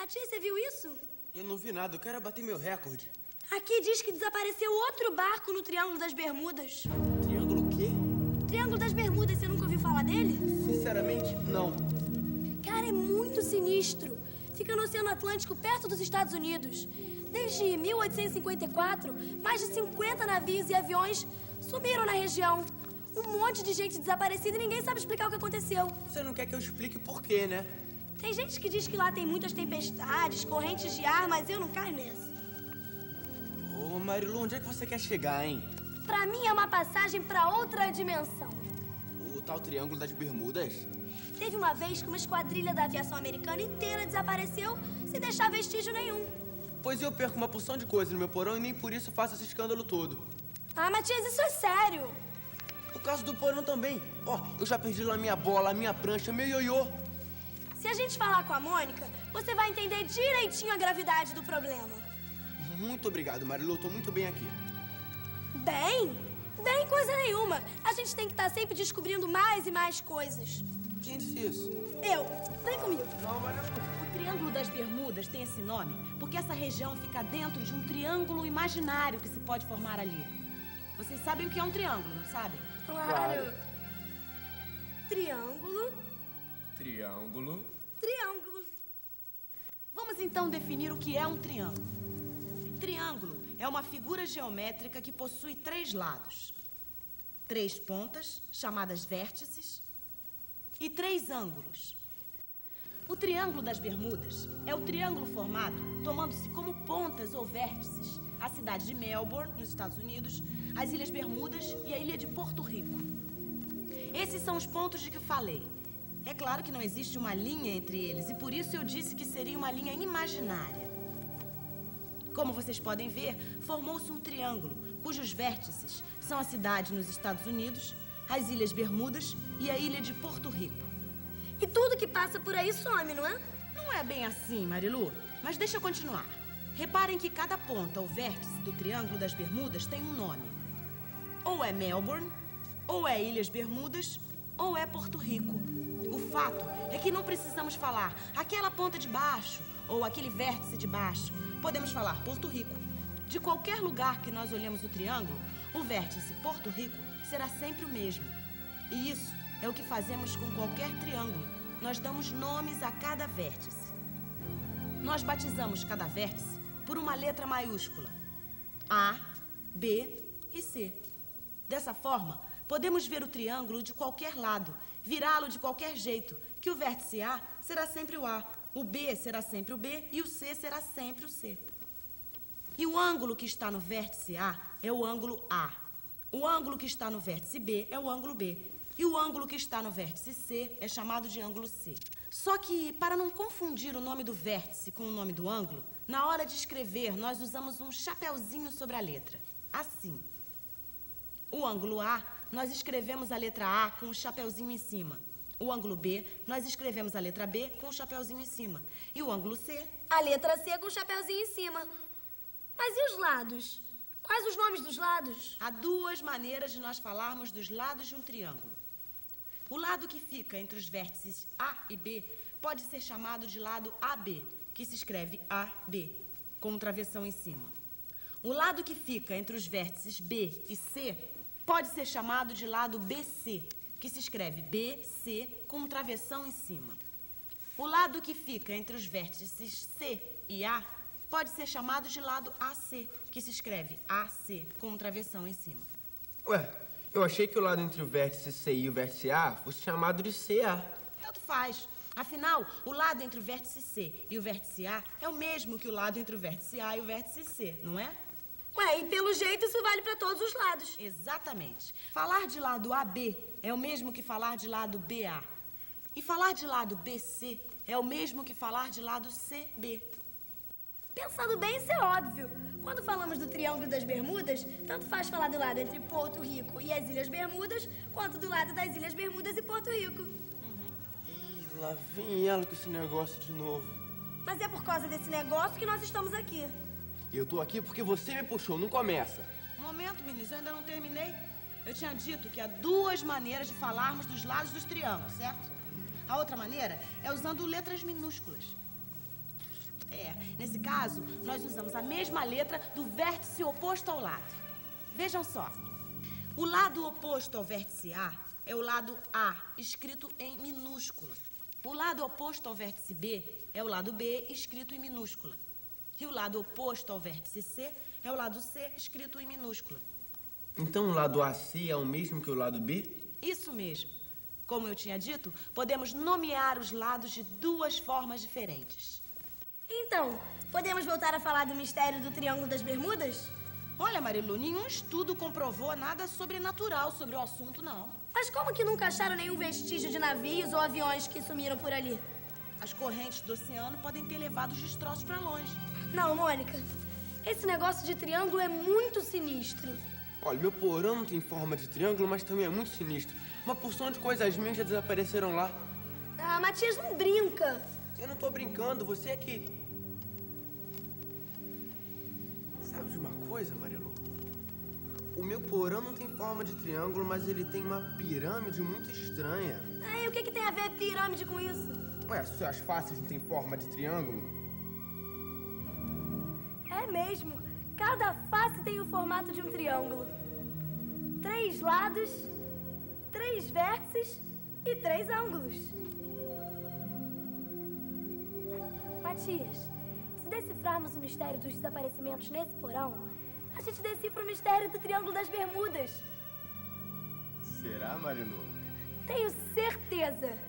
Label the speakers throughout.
Speaker 1: Matias, você viu isso?
Speaker 2: Eu não vi nada, eu quero bater meu recorde.
Speaker 1: Aqui diz que desapareceu outro barco no Triângulo das Bermudas.
Speaker 2: Triângulo o quê?
Speaker 1: Triângulo das Bermudas, você nunca ouviu falar dele?
Speaker 2: Sinceramente, não.
Speaker 1: Cara, é muito sinistro. Fica no Oceano Atlântico, perto dos Estados Unidos. Desde 1854, mais de 50 navios e aviões sumiram na região. Um monte de gente desaparecida e ninguém sabe explicar o que aconteceu.
Speaker 2: Você não quer que eu explique por quê, né?
Speaker 1: Tem gente que diz que lá tem muitas tempestades, correntes de ar, mas eu não caio nessa.
Speaker 2: Ô, Marilu, onde é que você quer chegar, hein?
Speaker 1: Pra mim é uma passagem pra outra dimensão.
Speaker 2: O tal Triângulo das Bermudas?
Speaker 1: Teve uma vez que uma esquadrilha da aviação americana inteira desapareceu sem deixar vestígio nenhum.
Speaker 2: Pois eu perco uma porção de coisa no meu porão e nem por isso faço esse escândalo todo.
Speaker 1: Ah, Matias, isso é sério.
Speaker 2: O caso do porão também. Ó, eu já perdi lá minha bola, minha prancha, meu ioiô.
Speaker 1: Se a gente falar com a Mônica, você vai entender direitinho a gravidade do problema.
Speaker 2: Muito obrigado, Marilu. Eu tô muito bem aqui.
Speaker 1: Bem? Bem coisa nenhuma. A gente tem que estar sempre descobrindo mais e mais coisas.
Speaker 2: Quem disse isso?
Speaker 1: Eu. Vem comigo.
Speaker 2: Não, Marilu.
Speaker 3: O Triângulo das Bermudas tem esse nome porque essa região fica dentro de um triângulo imaginário que se pode formar ali. Vocês sabem o que é um triângulo, não sabem?
Speaker 1: Claro. Triângulo.
Speaker 4: Triângulo.
Speaker 1: Triângulo.
Speaker 3: Vamos então definir o que é um triângulo. Triângulo é uma figura geométrica que possui 3 lados, 3 pontas, chamadas vértices, e 3 ângulos. O Triângulo das Bermudas é o triângulo formado tomando-se como pontas ou vértices a cidade de Melbourne, nos Estados Unidos, as Ilhas Bermudas e a ilha de Porto Rico. Esses são os pontos de que falei. É claro que não existe uma linha entre eles e por isso eu disse que seria uma linha imaginária. Como vocês podem ver, formou-se um triângulo cujos vértices são a cidade nos Estados Unidos, as Ilhas Bermudas e a ilha de Porto Rico.
Speaker 1: E tudo que passa por aí some, não é?
Speaker 3: Não é bem assim, Marilu, mas deixa eu continuar. Reparem que cada ponta ou vértice do Triângulo das Bermudas tem um nome. Ou é Melbourne, ou é Ilhas Bermudas, ou é Porto Rico. O fato é que não precisamos falar aquela ponta de baixo ou aquele vértice de baixo. Podemos falar Porto Rico. De qualquer lugar que nós olhemos o triângulo, o vértice Porto Rico será sempre o mesmo. E isso é o que fazemos com qualquer triângulo. Nós damos nomes a cada vértice. Nós batizamos cada vértice por uma letra maiúscula. A, B e C. Dessa forma, podemos ver o triângulo de qualquer lado, virá-lo de qualquer jeito, que o vértice A será sempre o A, o B será sempre o B e o C será sempre o C. E o ângulo que está no vértice A é o ângulo A. O ângulo que está no vértice B é o ângulo B. E o ângulo que está no vértice C é chamado de ângulo C. Só que, para não confundir o nome do vértice com o nome do ângulo, na hora de escrever, nós usamos um chapeuzinho sobre a letra. Assim. O ângulo A, nós escrevemos a letra A com o chapeuzinho em cima. O ângulo B, nós escrevemos a letra B com o chapeuzinho em cima. E o ângulo C...
Speaker 1: A letra C com o chapeuzinho em cima. Mas e os lados? Quais os nomes dos lados?
Speaker 3: Há 2 maneiras de nós falarmos dos lados de um triângulo. O lado que fica entre os vértices A e B pode ser chamado de lado AB, que se escreve AB, com um travessão em cima. O lado que fica entre os vértices B e C pode ser chamado de lado BC, que se escreve BC com um travessão em cima. O lado que fica entre os vértices C e A pode ser chamado de lado AC, que se escreve AC com um travessão em cima.
Speaker 2: Ué, eu achei que o lado entre o vértice C e o vértice A fosse chamado de CA.
Speaker 3: Tanto faz. Afinal, o lado entre o vértice C e o vértice A é o mesmo que o lado entre o vértice A e o vértice C, não é?
Speaker 1: Ué, e pelo jeito isso vale para todos os lados.
Speaker 3: Exatamente. Falar de lado AB é o mesmo que falar de lado BA. E falar de lado BC é o mesmo que falar de lado CB.
Speaker 1: Pensando bem, isso é óbvio. Quando falamos do Triângulo das Bermudas, tanto faz falar do lado entre Porto Rico e as Ilhas Bermudas, quanto do lado das Ilhas Bermudas e Porto Rico.
Speaker 2: Ih, lá vem ela com esse negócio de novo.
Speaker 1: Mas é por causa desse negócio que nós estamos aqui.
Speaker 2: Eu tô aqui porque você me puxou, não começa.
Speaker 3: Um momento, meninos, eu ainda não terminei. Eu tinha dito que há 2 maneiras de falarmos dos lados dos triângulos, certo? A outra maneira é usando letras minúsculas. Nesse caso, nós usamos a mesma letra do vértice oposto ao lado. Vejam só. O lado oposto ao vértice A é o lado A, escrito em minúscula. O lado oposto ao vértice B é o lado B, escrito em minúscula. E o lado oposto ao vértice C é o lado C, escrito em minúscula.
Speaker 2: Então o lado AC é o mesmo que o lado B?
Speaker 3: Isso mesmo. Como eu tinha dito, podemos nomear os lados de duas formas diferentes.
Speaker 1: Então, podemos voltar a falar do mistério do Triângulo das Bermudas?
Speaker 3: Olha, Marilu, nenhum estudo comprovou nada sobrenatural sobre o assunto, não.
Speaker 1: Mas como que nunca acharam nenhum vestígio de navios ou aviões que sumiram por ali?
Speaker 3: As correntes do oceano podem ter levado os destroços para longe.
Speaker 1: Não, Mônica. Esse negócio de triângulo é muito sinistro.
Speaker 2: Olha, meu porão não tem forma de triângulo, mas também é muito sinistro. Uma porção de coisas minhas já desapareceram lá.
Speaker 1: Ah, Matias, não brinca.
Speaker 2: Eu não tô brincando, você é que... Sabe de uma coisa, Marilu? O meu porão não tem forma de triângulo, mas ele tem uma pirâmide muito estranha.
Speaker 1: Ah, e o que tem a ver pirâmide com isso?
Speaker 2: Ué, suas faces não têm forma de triângulo?
Speaker 1: É mesmo. Cada face tem o formato de um triângulo. 3 lados, 3 vértices e 3 ângulos. Matias, se decifrarmos o mistério dos desaparecimentos nesse porão, a gente decifra o mistério do Triângulo das Bermudas.
Speaker 2: Será, Marilu?
Speaker 1: Tenho certeza.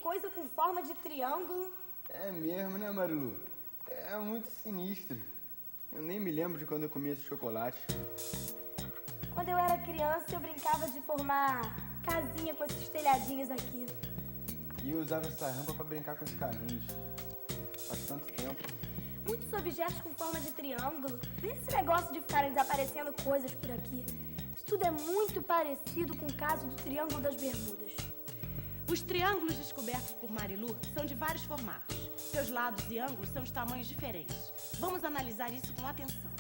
Speaker 1: Coisa com forma de triângulo.
Speaker 2: É mesmo, né, Marilu? É muito sinistro. Eu nem me lembro de quando eu comi esse chocolate.
Speaker 1: Quando eu era criança, eu brincava de formar casinha com esses telhadinhos aqui.
Speaker 2: E eu usava essa rampa pra brincar com os carrinhos. Faz tanto tempo.
Speaker 1: Muitos objetos com forma de triângulo. Esse negócio de ficarem desaparecendo coisas por aqui. Isso tudo é muito parecido com o caso do Triângulo das Bermudas.
Speaker 3: Os triângulos descobertos por Marilu são de vários formatos. Seus lados e ângulos são de tamanhos diferentes. Vamos analisar isso com atenção.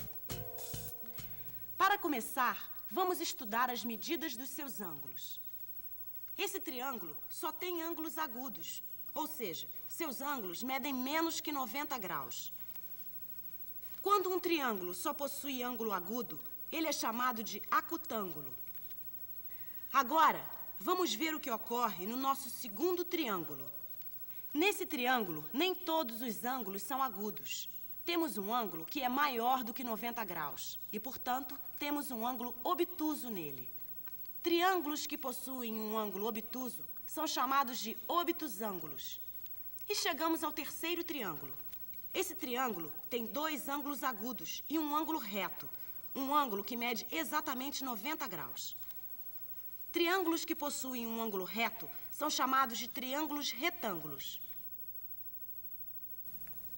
Speaker 3: Para começar, vamos estudar as medidas dos seus ângulos. Esse triângulo só tem ângulos agudos, ou seja, seus ângulos medem menos que 90 graus. Quando um triângulo só possui ângulo agudo, ele é chamado de acutângulo. Agora, vamos ver o que ocorre no nosso segundo triângulo. Nesse triângulo, nem todos os ângulos são agudos. Temos um ângulo que é maior do que 90 graus e, portanto, temos um ângulo obtuso nele. Triângulos que possuem um ângulo obtuso são chamados de obtusângulos. E chegamos ao terceiro triângulo. Esse triângulo tem 2 ângulos agudos e um ângulo reto, um ângulo que mede exatamente 90 graus. Triângulos que possuem um ângulo reto são chamados de triângulos retângulos.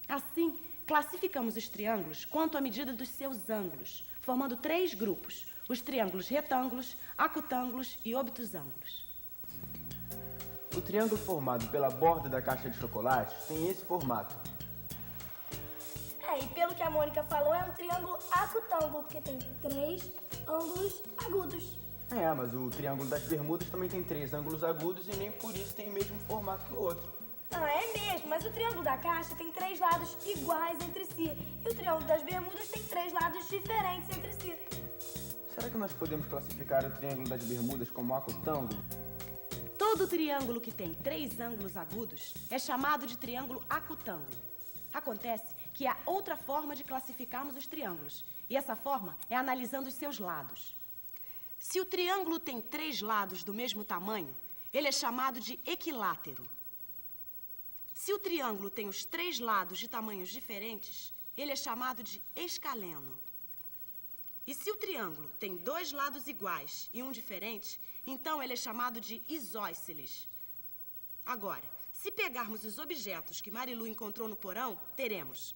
Speaker 3: Assim, classificamos os triângulos quanto à medida dos seus ângulos, formando 3 grupos: os triângulos retângulos, acutângulos e obtusângulos.
Speaker 2: O triângulo formado pela borda da caixa de chocolate tem esse formato.
Speaker 1: E pelo que a Mônica falou, é um triângulo acutângulo, porque tem 3 ângulos agudos.
Speaker 2: Mas o Triângulo das Bermudas também tem 3 ângulos agudos e nem por isso tem o mesmo formato que o outro.
Speaker 1: É mesmo, mas o Triângulo da Caixa tem 3 lados iguais entre si. E o Triângulo das Bermudas tem 3 lados diferentes entre si.
Speaker 2: Será que nós podemos classificar o Triângulo das Bermudas como acutângulo?
Speaker 3: Todo triângulo que tem 3 ângulos agudos é chamado de triângulo acutângulo. Acontece que há outra forma de classificarmos os triângulos, e essa forma é analisando os seus lados. Se o triângulo tem 3 lados do mesmo tamanho, ele é chamado de equilátero. Se o triângulo tem os 3 lados de tamanhos diferentes, ele é chamado de escaleno. E se o triângulo tem 2 lados iguais e um diferente, então ele é chamado de isósceles. Agora, se pegarmos os objetos que Marilu encontrou no porão, teremos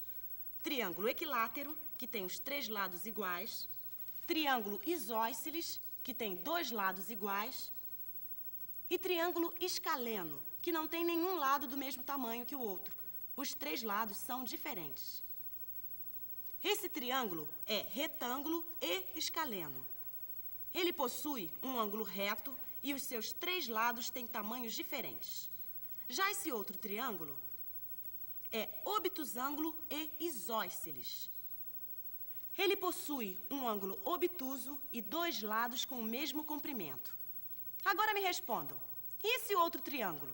Speaker 3: triângulo equilátero, que tem os 3 lados iguais, triângulo isósceles, que tem 2 lados iguais, e triângulo escaleno, que não tem nenhum lado do mesmo tamanho que o outro. Os 3 lados são diferentes. Esse triângulo é retângulo e escaleno. Ele possui um ângulo reto e os seus 3 lados têm tamanhos diferentes. Já esse outro triângulo é obtusângulo e isósceles. Ele possui um ângulo obtuso e 2 lados com o mesmo comprimento. Agora me respondam, e esse outro triângulo?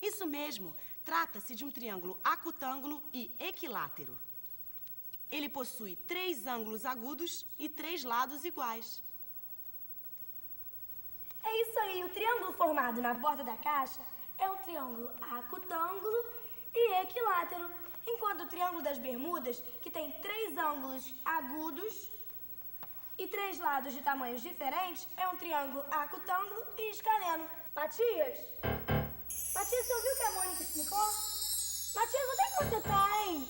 Speaker 3: Isso mesmo, trata-se de um triângulo acutângulo e equilátero. Ele possui 3 ângulos agudos e 3 lados iguais.
Speaker 1: É isso aí, o triângulo formado na borda da caixa é o triângulo acutângulo e equilátero, enquanto o triângulo das Bermudas, que tem 3 ângulos agudos e 3 lados de tamanhos diferentes, é um triângulo acutângulo e escaleno. Matias, você ouviu o que a Mônica explicou? Matias, onde é que você tá, hein?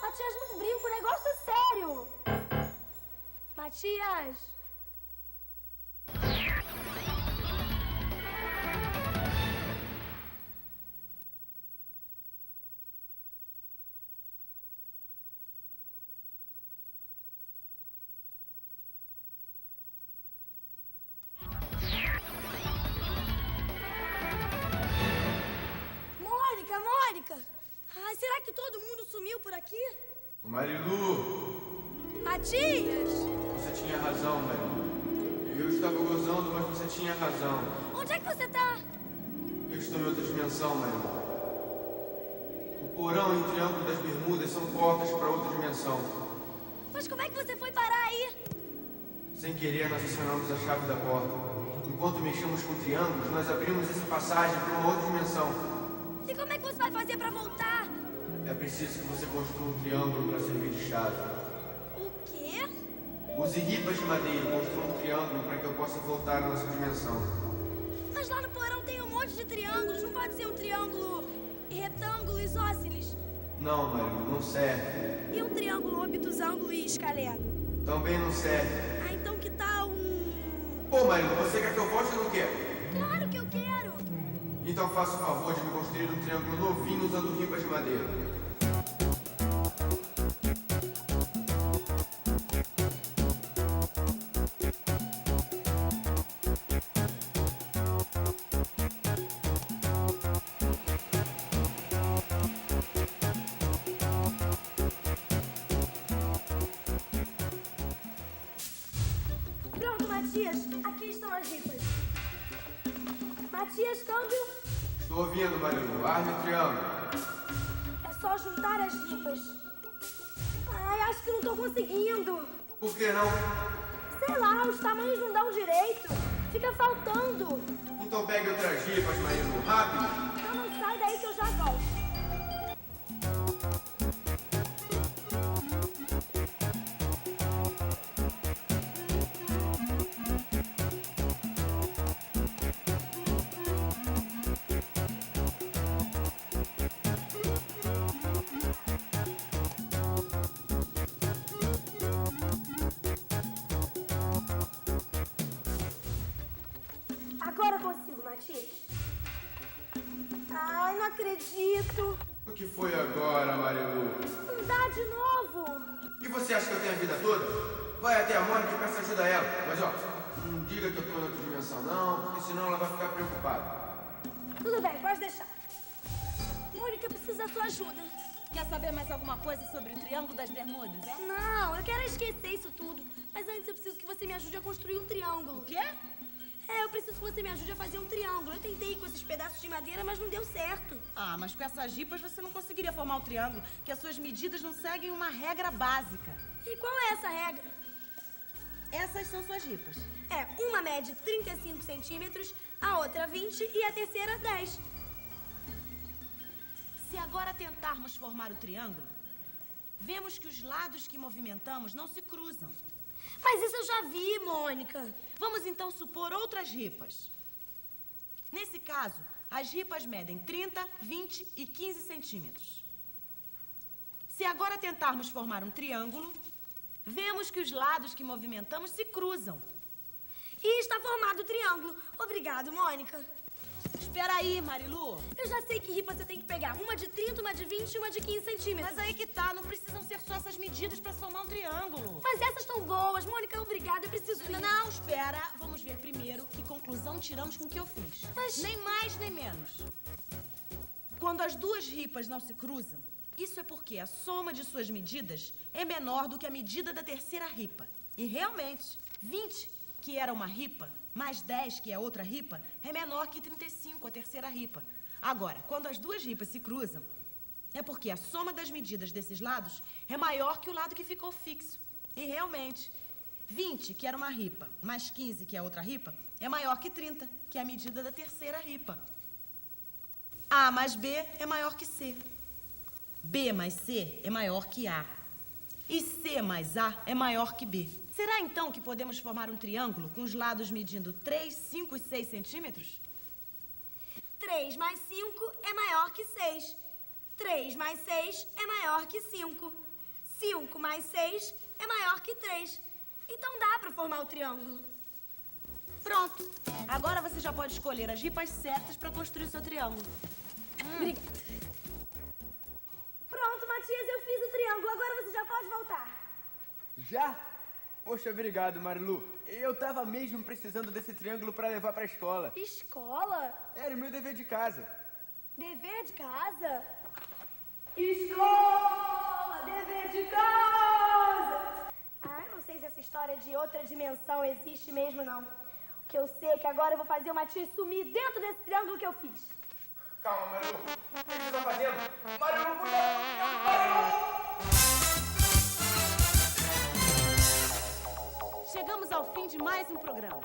Speaker 1: Matias, não brinca, o negócio é sério. Matias... Mônica! Ai, será que todo mundo sumiu por aqui?
Speaker 2: Marilu!
Speaker 1: Matias!
Speaker 2: Você tinha razão, Marilu. Eu estava gozando, mas você tinha razão.
Speaker 1: Onde é que você tá?
Speaker 2: Eu estou em outra dimensão, Marilu. O porão e o triângulo das Bermudas são portas para outra dimensão.
Speaker 1: Mas como é que você foi parar aí?
Speaker 2: Sem querer, nós acionamos a chave da porta. Enquanto mexemos com triângulos, nós abrimos essa passagem para uma outra dimensão.
Speaker 1: E como é que você vai fazer pra voltar?
Speaker 2: É preciso que você construa um triângulo para servir de chave.
Speaker 1: O quê?
Speaker 2: Use ripas de madeira e construa um triângulo para que eu possa voltar à nossa dimensão.
Speaker 1: Mas lá no porão tem um monte de triângulos. Não pode ser um triângulo retângulo isósceles?
Speaker 2: Não, Marilu, não serve.
Speaker 1: E um triângulo obtusângulo e escaleno?
Speaker 2: Também não serve.
Speaker 1: Ah, então que tal um...
Speaker 2: Pô, Marilu, você quer que eu volte ou não quer?
Speaker 1: Claro que eu quero!
Speaker 2: Então faça o favor de me construir um triângulo novinho usando ripas de madeira.
Speaker 1: Pronto, Matias. Aqui estão as ripas. Matias, câmbio.
Speaker 2: Estou ouvindo, Marilu. Arme o triângulo.
Speaker 1: É só juntar as ripas. Ai, acho que não tô conseguindo.
Speaker 2: Por que não?
Speaker 1: Sei lá, os tamanhos não dão direito. Fica faltando.
Speaker 2: Então pegue outras ripas, Marilu. Rápido.
Speaker 1: Então não sai daí que eu já volto. Agora eu consigo, Matias. Ai, não acredito.
Speaker 2: O que foi agora, Marilu?
Speaker 1: Não dá de novo.
Speaker 2: E você acha que eu tenho a vida toda? Vai até a Mônica e peça ajuda a ela. Mas ó, não diga que eu estou em outra dimensão não, porque senão ela vai ficar preocupada.
Speaker 1: Tudo bem, pode deixar. Mônica precisa da sua ajuda.
Speaker 3: Quer saber mais alguma coisa sobre o Triângulo das Bermudas, é?
Speaker 1: Não, eu quero esquecer isso tudo. Mas antes eu preciso que você me ajude a construir um triângulo.
Speaker 3: O quê?
Speaker 1: Eu preciso que você me ajude a fazer um triângulo. Eu tentei com esses pedaços de madeira, mas não deu certo.
Speaker 3: Ah, mas com essas ripas você não conseguiria formar um triângulo, que as suas medidas não seguem uma regra básica.
Speaker 1: E qual é essa regra?
Speaker 3: Essas são suas ripas.
Speaker 1: Uma mede 35 centímetros, a outra 20 e a terceira 10.
Speaker 3: Se agora tentarmos formar o triângulo, vemos que os lados que movimentamos não se cruzam.
Speaker 1: Mas isso eu já vi, Mônica.
Speaker 3: Vamos então supor outras ripas. Nesse caso, as ripas medem 30, 20 e 15 centímetros. Se agora tentarmos formar um triângulo, vemos que os lados que movimentamos se cruzam.
Speaker 1: E está formado o triângulo. Obrigado, Mônica.
Speaker 3: Espera aí, Marilu.
Speaker 1: Eu já sei que ripa você tem que pegar. Uma de 30, uma de 20 e uma de 15 centímetros.
Speaker 3: Mas aí que tá, não precisam ser só essas medidas pra formar um triângulo.
Speaker 1: Mas essas estão boas. Mônica, obrigada. Eu preciso ir.
Speaker 3: Não, espera. Vamos ver primeiro que conclusão tiramos com o que eu fiz.
Speaker 1: Mas-
Speaker 3: Nem mais, nem menos. Quando as duas ripas não se cruzam, isso é porque a soma de suas medidas é menor do que a medida da terceira ripa. E realmente, 20, que era uma ripa, mais 10, que é outra ripa, é menor que 35, a terceira ripa. Agora, quando as duas ripas se cruzam, é porque a soma das medidas desses lados é maior que o lado que ficou fixo. E realmente, 20, que era uma ripa, mais 15, que é outra ripa, é maior que 30, que é a medida da terceira ripa. A mais B é maior que C. B mais C é maior que A. E C mais A é maior que B. Será então que podemos formar um triângulo com os lados medindo 3, 5 e 6 centímetros?
Speaker 1: 3 mais 5 é maior que 6. 3 mais 6 é maior que 5. 5 mais 6 é maior que 3. Então dá para formar o triângulo.
Speaker 3: Pronto. Agora você já pode escolher as ripas certas para construir o seu triângulo.
Speaker 1: Obrigada. Pronto, Matias, eu fiz o triângulo. Agora você já pode voltar.
Speaker 2: Já? Poxa, obrigado, Marilu. Eu tava mesmo precisando desse triângulo pra levar pra escola.
Speaker 1: Escola?
Speaker 2: Era o meu dever de casa.
Speaker 1: Dever de casa? Escola! Dever de casa! Ah, eu não sei se essa história de outra dimensão existe mesmo, não. O que eu sei é que agora eu vou fazer o Matias sumir dentro desse triângulo que eu fiz.
Speaker 2: Calma, Marilu. O que você tá fazendo? Marilu, cuidado! Marilu!
Speaker 3: Chegamos ao fim de mais um programa.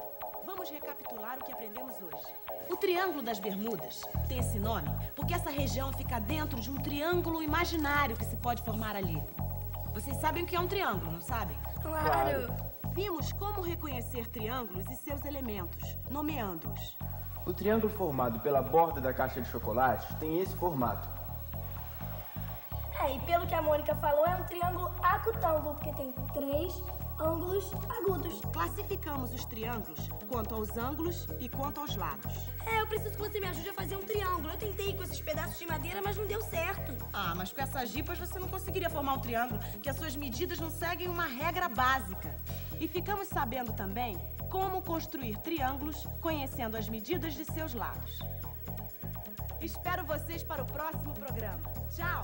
Speaker 3: Vamos recapitular o que aprendemos hoje. O Triângulo das Bermudas tem esse nome porque essa região fica dentro de um triângulo imaginário que se pode formar ali. Vocês sabem o que é um triângulo, não sabem?
Speaker 1: Claro.
Speaker 3: Vimos como reconhecer triângulos e seus elementos, nomeando-os.
Speaker 2: O triângulo formado pela borda da caixa de chocolate tem esse formato.
Speaker 1: E pelo que a Mônica falou, é um triângulo acutângulo, porque tem 3 ângulos agudos.
Speaker 3: Classificamos os triângulos quanto aos ângulos e quanto aos lados.
Speaker 1: Eu preciso que você me ajude a fazer um triângulo. Eu tentei com esses pedaços de madeira, mas não deu certo.
Speaker 3: Ah, mas com essas ripas você não conseguiria formar um triângulo, porque as suas medidas não seguem uma regra básica. E ficamos sabendo também como construir triângulos conhecendo as medidas de seus lados. Espero vocês para o próximo programa. Tchau!